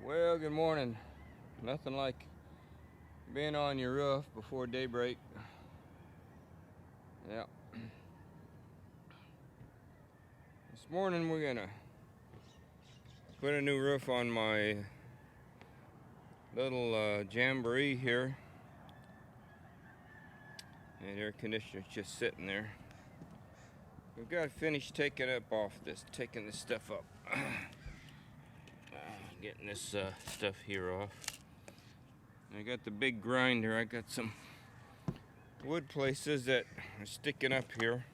Well, good morning. Nothing like being on your roof before daybreak. Yeah. This morning we're gonna put a new roof on my little jamboree here. And air conditioner's just sitting there. We've got to finish taking this stuff up. Getting this stuff here off. I got the big grinder. I got some wood places that are sticking up here.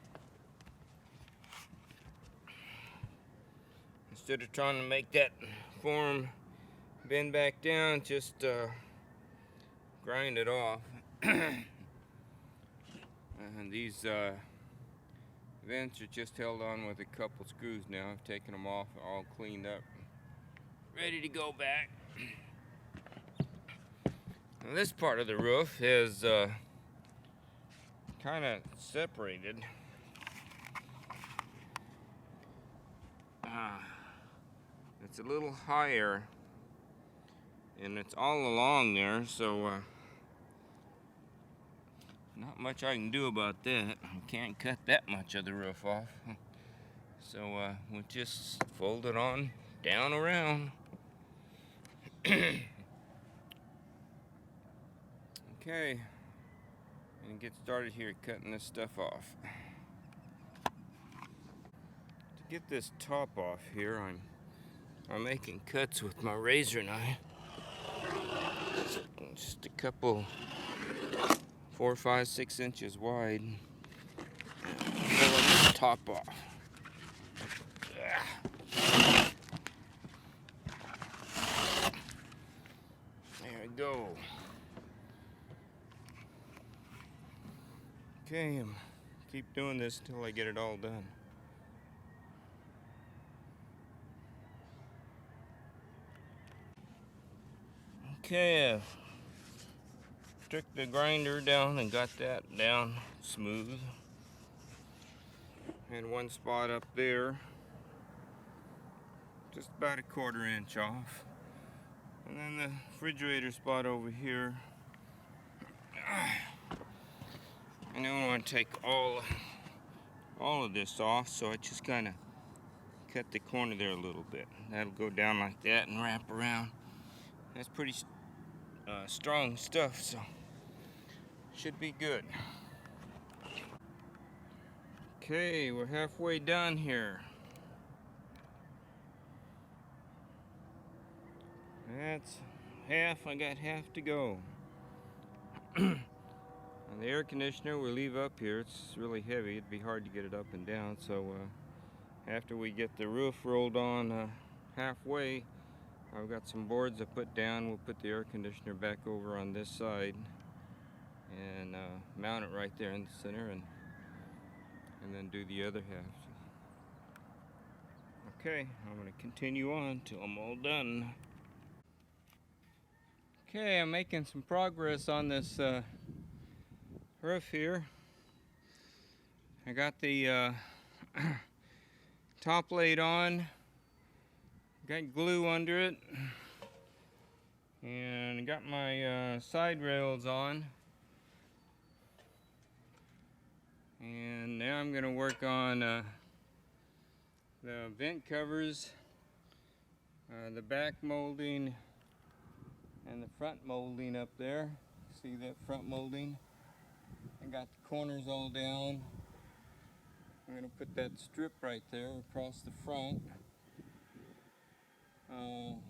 Instead of trying to make that form bend back down, just grind it off. And these vents are just held on with a couple screws now. I've taken them off, all cleaned up, ready to go back. Now this part of the roof is kind of separated. It's a little higher, and it's all along there, so not much I can do about that. I can't cut that much of the roof off. So we'll just fold it on down around. Okay, and get started here cutting this stuff off. To get this top off here, I'm making cuts with my razor knife. Just a couple 4, 5, 6 inches wide. Pulling the top off. There we go. Okay, keep doing this until I get it all done. Okay, I've took the grinder down and got that down smooth. And one spot up there, just about a 1/4 inch off. And then the refrigerator spot over here. I don't want to take all of this off, so I just kind of cut the corner there a little bit. That'll go down like that and wrap around. That's pretty strong stuff, so should be good. Okay, we're halfway done here. That's half. I got half to go. And the air conditioner we leave up here. It's really heavy. It'd be hard to get it up and down. So after we get the roof rolled on halfway, I've got some boards I put down. We'll put the air conditioner back over on this side and mount it right there in the center, and then do the other half. Okay, I'm going to continue on till I'm all done. Okay, I'm making some progress on this roof here. I got the top laid on, got glue under it, and got my side rails on. And now I'm going to work on the vent covers, the back molding, and the front molding up there. See that front molding? I got the corners all down. I'm going to put that strip right there across the front. I'm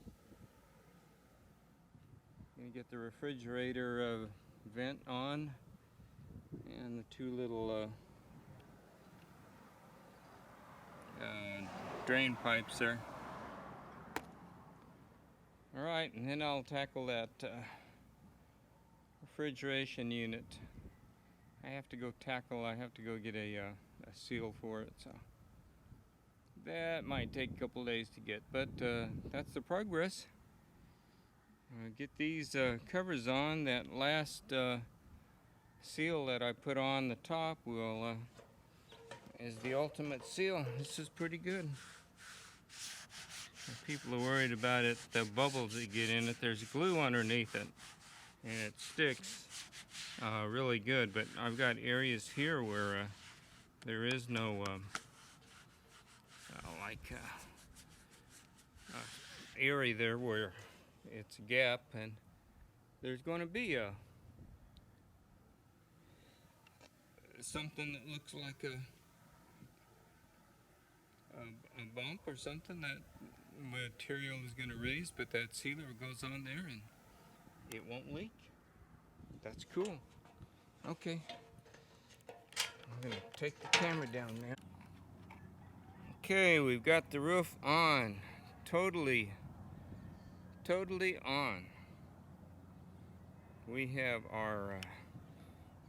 going to get the refrigerator vent on, and the 2 little drain pipes there. Alright, and then I'll tackle that refrigeration unit. I have to go get a seal for it, so that might take a couple days to get, but that's the progress. Get these covers on. That last seal that I put on the top is the ultimate seal. This is pretty good. If people are worried about it, the bubbles that get in it, there's glue underneath it, and it sticks really good. But I've got areas here where there is no area there where it's a gap, and there's going to be something that looks like a bump or something that material is going to raise, but that sealer goes on there and it won't leak. That's cool. Okay, I'm going to take the camera down now. Okay, we've got the roof on. Totally on. We have our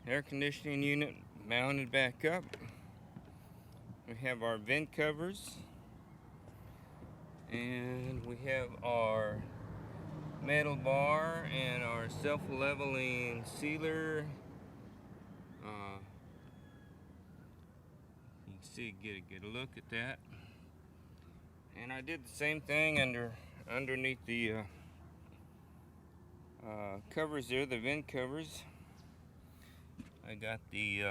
air conditioning unit mounted back up. We have our vent covers, and we have our metal bar and our self-leveling sealer. You can see, get a look at that. And I did the same thing underneath the covers there, the vent covers. I got the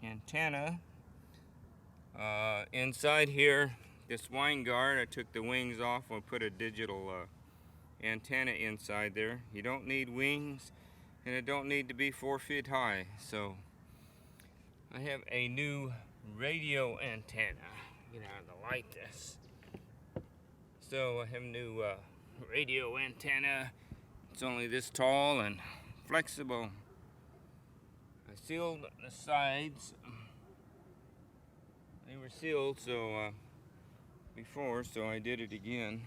antenna inside here. This wine guard, I took the wings off and put a digital antenna inside there. You don't need wings, and it don't need to be 4 feet high. So I have a new radio antenna. Get out of the light this. So I have a new radio antenna. It's only this tall and flexible. I sealed the sides. They were sealed before, so I did it again.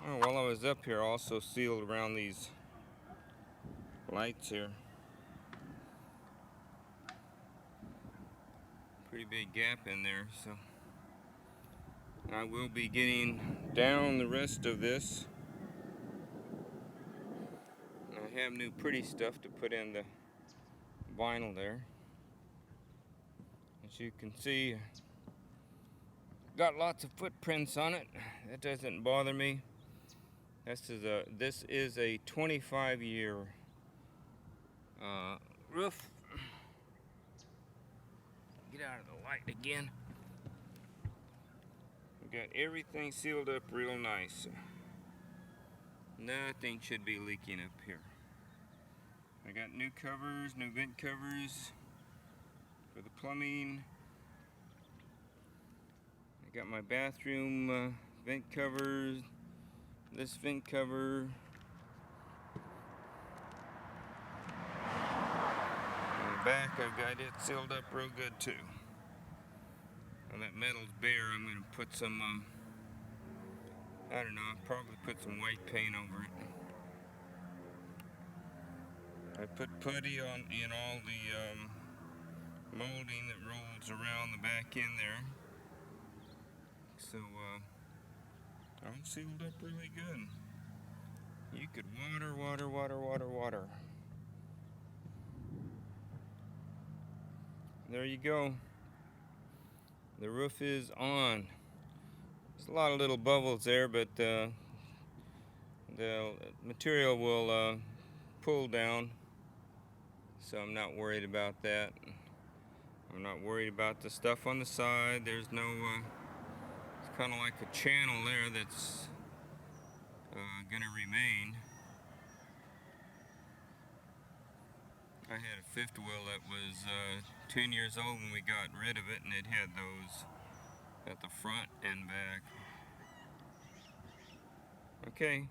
Oh, while I was up here, I also sealed around these lights here. Pretty big gap in there, so I will be getting down the rest of this. I have new pretty stuff to put in the vinyl there. As you can see, got lots of footprints on it. That doesn't bother me. This is a 25-year roof. Get out of the light again. We got everything sealed up real nice. Nothing should be leaking up here. I got new covers, new vent covers for the plumbing. I got my bathroom vent covers, this vent cover. On the back I've got it sealed up real good too. Well, that metal's bare. I'm going to put some, I don't know, I'll probably put some white paint over it. I put putty in all the molding that rolls around the back end there. So, I'm sealed up really good. You could water. There you go. The roof is on. There's a lot of little bubbles there, but the material will pull down. So I'm not worried about that. I'm not worried about the stuff on the side. There's no, it's kind of like a channel there that's going to remain. I had a fifth wheel that was 10 years old when we got rid of it, and it had those at the front and back. Okay.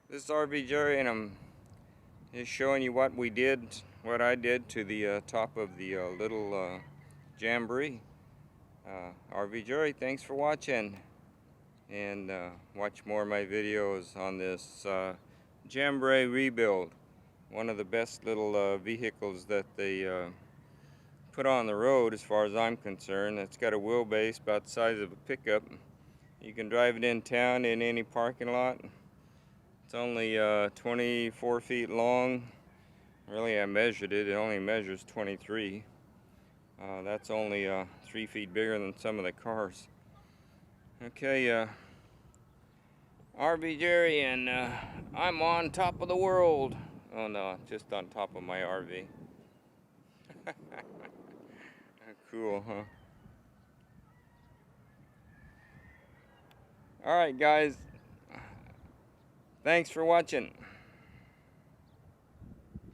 This is RV Jerry, and I'm just showing you what I did to the top of the little jamboree. RV Jerry, thanks for watching, and watch more of my videos on this jamboree rebuild. One of the best little vehicles that they put on the road as far as I'm concerned. It's got a wheelbase about the size of a pickup. You can drive it in town in any parking lot. It's only 24 feet long, Really, I measured it. It only measures 23. That's only 3 feet bigger than some of the cars. Okay, RV Jerry, and I'm on top of the world. Oh no, just on top of my RV. Cool, huh? Alright guys, thanks for watching.